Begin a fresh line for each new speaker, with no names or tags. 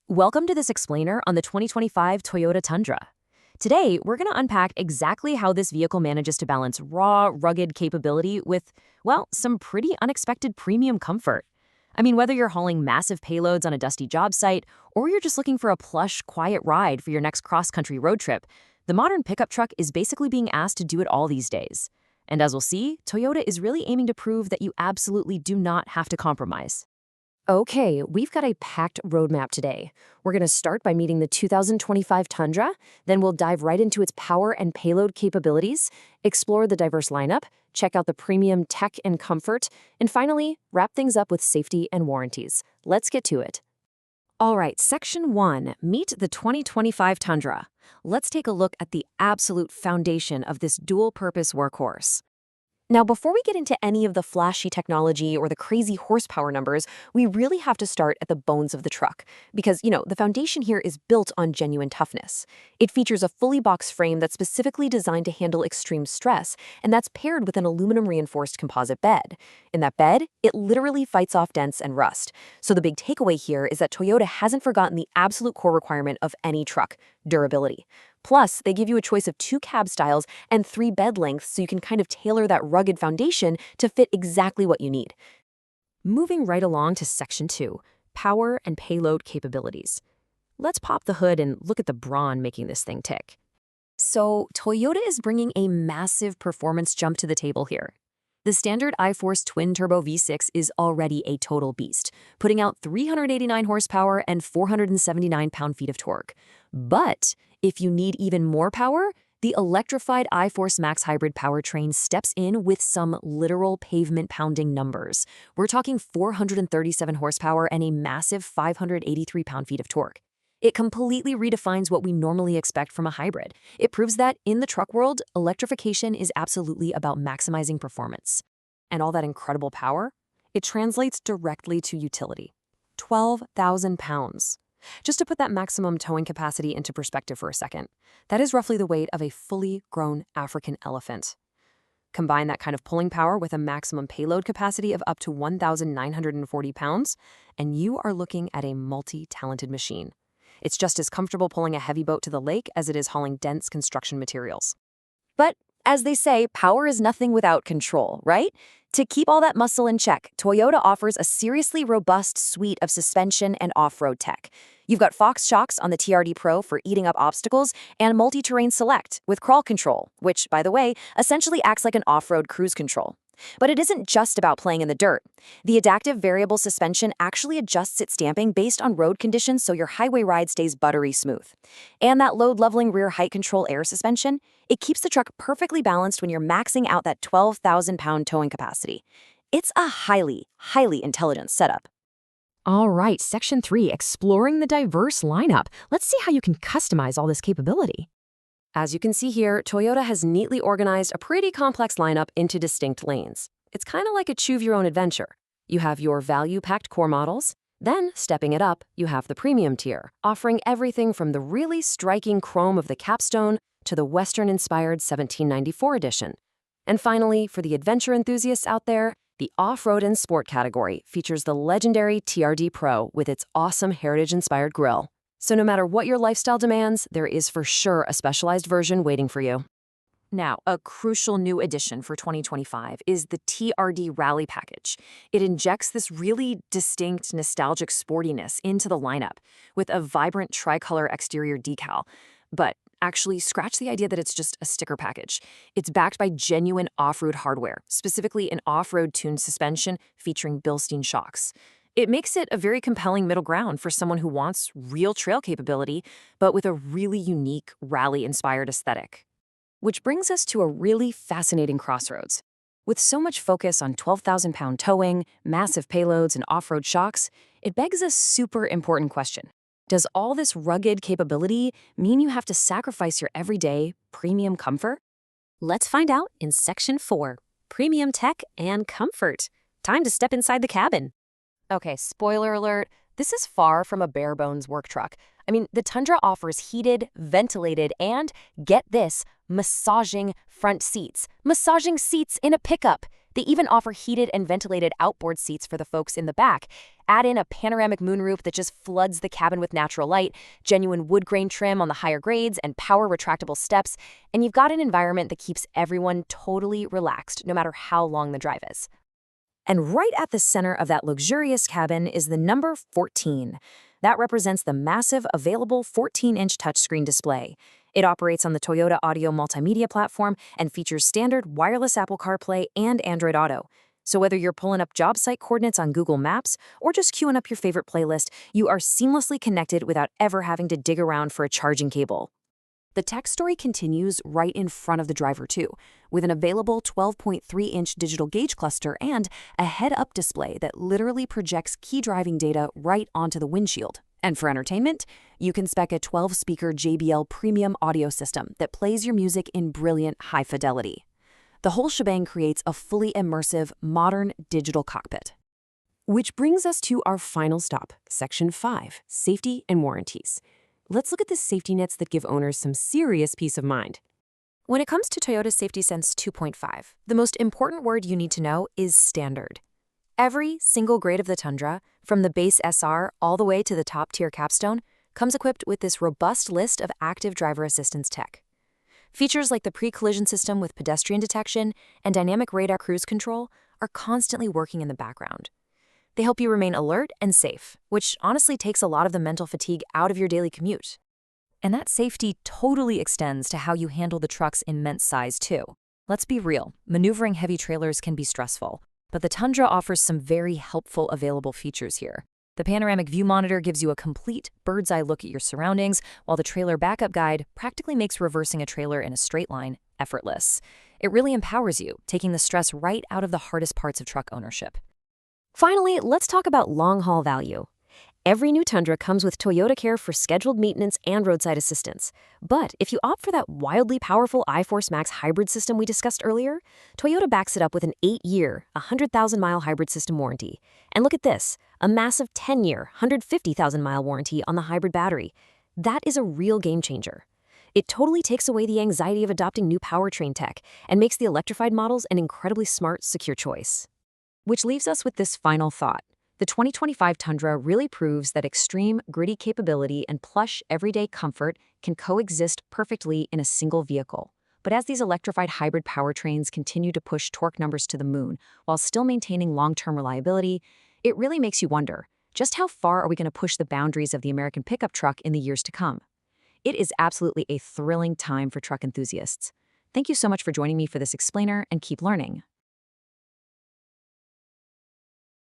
Welcome to this explainer on the 2025 Toyota Tundra. Today, we're going to unpack exactly how this vehicle manages to balance raw, rugged capability with, well, some pretty unexpected premium comfort. I mean, whether you're hauling massive payloads on a dusty job site or you're just looking for a plush, quiet ride for your next cross-country road trip, the modern pickup truck is basically being asked to do it all these days. And as we'll see, Toyota is really aiming to prove that you absolutely do not have to compromise. Okay, we've got a packed roadmap today. We're going to start by meeting the 2025 Tundra, then we'll dive right into its power and payload capabilities, explore the diverse lineup, check out the premium tech and comfort, and finally, wrap things up with safety and warranties. Let's get to it. All right, Section 1, meet the 2025 Tundra. Let's take a look at the absolute foundation of this dual-purpose workhorse. Now, before we get into any of the flashy technology or the crazy horsepower numbers, we really have to start at the bones of the truck. Because, the foundation here is built on genuine toughness. It features a fully boxed frame that's specifically designed to handle extreme stress, and that's paired with an aluminum-reinforced composite bed. In that bed, it literally fights off dents and rust. So the big takeaway here is that Toyota hasn't forgotten the absolute core requirement of any truck: durability. Plus, they give you a choice of 2 cab styles and 3 bed lengths so you can kind of tailor that rugged foundation to fit exactly what you need. Moving right along to Section 2, power and payload capabilities. Let's pop the hood and look at the brawn making this thing tick. So, Toyota is bringing a massive performance jump to the table here. The standard iForce twin-turbo V6 is already a total beast, putting out 389 horsepower and 479 pound-feet of torque. But if you need even more power, the electrified iForce Max Hybrid powertrain steps in with some literal pavement-pounding numbers. We're talking 437 horsepower and a massive 583 pound-feet of torque. It completely redefines what we normally expect from a hybrid. It proves that, in the truck world, electrification is absolutely about maximizing performance. And all that incredible power? It translates directly to utility. 12,000 pounds. Just to put that maximum towing capacity into perspective for a second, that is roughly the weight of a fully grown African elephant. Combine that kind of pulling power with a maximum payload capacity of up to 1,940 pounds, and you are looking at a multi-talented machine. It's just as comfortable pulling a heavy boat to the lake as it is hauling dense construction materials. But, as they say, power is nothing without control, right? To keep all that muscle in check, Toyota offers a seriously robust suite of suspension and off-road tech. You've got Fox shocks on the TRD Pro for eating up obstacles, and Multi-Terrain Select with crawl control, which, by the way, essentially acts like an off-road cruise control. But it isn't just about playing in the dirt. The adaptive variable suspension actually adjusts its damping based on road conditions so your highway ride stays buttery smooth. And that load-leveling rear height control air suspension, it keeps the truck perfectly balanced when you're maxing out that 12,000-pound towing capacity. It's a highly, highly intelligent setup. All right, Section 3, exploring the diverse lineup. Let's see how you can customize all this capability. As you can see here, Toyota has neatly organized a pretty complex lineup into distinct lanes. It's kind of like a choose-your-own-adventure. You have your value-packed core models. Then, stepping it up, you have the premium tier, offering everything from the really striking chrome of the capstone to the Western-inspired 1794 edition. And finally, for the adventure enthusiasts out there, the off-road and sport category features the legendary TRD Pro with its awesome heritage-inspired grille. So no matter what your lifestyle demands, there is for sure a specialized version waiting for you. Now, a crucial new addition for 2025 is the TRD Rally package. It injects this really distinct, nostalgic sportiness into the lineup with a vibrant tricolor exterior decal. But actually, scratch the idea that it's just a sticker package. It's backed by genuine off-road hardware, specifically an off-road tuned suspension featuring Bilstein shocks. It makes it a very compelling middle ground for someone who wants real trail capability, but with a really unique rally-inspired aesthetic. Which brings us to a really fascinating crossroads. With so much focus on 12,000-pound towing, massive payloads, and off-road shocks, it begs a super important question. Does all this rugged capability mean you have to sacrifice your everyday premium comfort? Let's find out in Section 4, Premium Tech and Comfort. Time to step inside the cabin. Okay, spoiler alert, this is far from a bare-bones work truck. I mean, the Tundra offers heated, ventilated, and, get this, massaging front seats. Massaging seats in a pickup. They even offer heated and ventilated outboard seats for the folks in the back. Add in a panoramic moonroof that just floods the cabin with natural light, genuine wood grain trim on the higher grades, and power retractable steps, and you've got an environment that keeps everyone totally relaxed, no matter how long the drive is. And right at the center of that luxurious cabin is the number 14. That represents the massive available 14-inch touchscreen display. It operates on the Toyota Audio multimedia platform and features standard wireless Apple CarPlay and Android Auto. So whether you're pulling up job site coordinates on Google Maps or just queuing up your favorite playlist, you are seamlessly connected without ever having to dig around for a charging cable. The tech story continues right in front of the driver too, with an available 12.3-inch digital gauge cluster and a head-up display that literally projects key driving data right onto the windshield. And for entertainment, you can spec a 12-speaker JBL premium audio system that plays your music in brilliant high fidelity. The whole shebang creates a fully immersive, modern digital cockpit. Which brings us to our final stop, Section 5, Safety and Warranties. Let's look at the safety nets that give owners some serious peace of mind. When it comes to Toyota Safety Sense 2.5, the most important word you need to know is standard. Every single grade of the Tundra, from the base SR all the way to the top-tier capstone, comes equipped with this robust list of active driver assistance tech. Features like the pre-collision system with pedestrian detection and dynamic radar cruise control are constantly working in the background. They help you remain alert and safe, which honestly takes a lot of the mental fatigue out of your daily commute. And that safety totally extends to how you handle the truck's immense size, too. Let's be real, maneuvering heavy trailers can be stressful, but the Tundra offers some very helpful available features here. The panoramic view monitor gives you a complete bird's-eye look at your surroundings, while the trailer backup guide practically makes reversing a trailer in a straight line effortless. It really empowers you, taking the stress right out of the hardest parts of truck ownership. Finally, let's talk about long-haul value. Every new Tundra comes with Toyota Care for scheduled maintenance and roadside assistance. But if you opt for that wildly powerful iForce Max hybrid system we discussed earlier, Toyota backs it up with an 8-year, 100,000-mile hybrid system warranty. And look at this, a massive 10-year, 150,000-mile warranty on the hybrid battery. That is a real game changer. It totally takes away the anxiety of adopting new powertrain tech and makes the electrified models an incredibly smart, secure choice. Which leaves us with this final thought. The 2025 Tundra really proves that extreme, gritty capability and plush, everyday comfort can coexist perfectly in a single vehicle. But as these electrified hybrid powertrains continue to push torque numbers to the moon while still maintaining long-term reliability, it really makes you wonder, just how far are we going to push the boundaries of the American pickup truck in the years to come? It is absolutely a thrilling time for truck enthusiasts. Thank you so much for joining me for this explainer, and keep learning.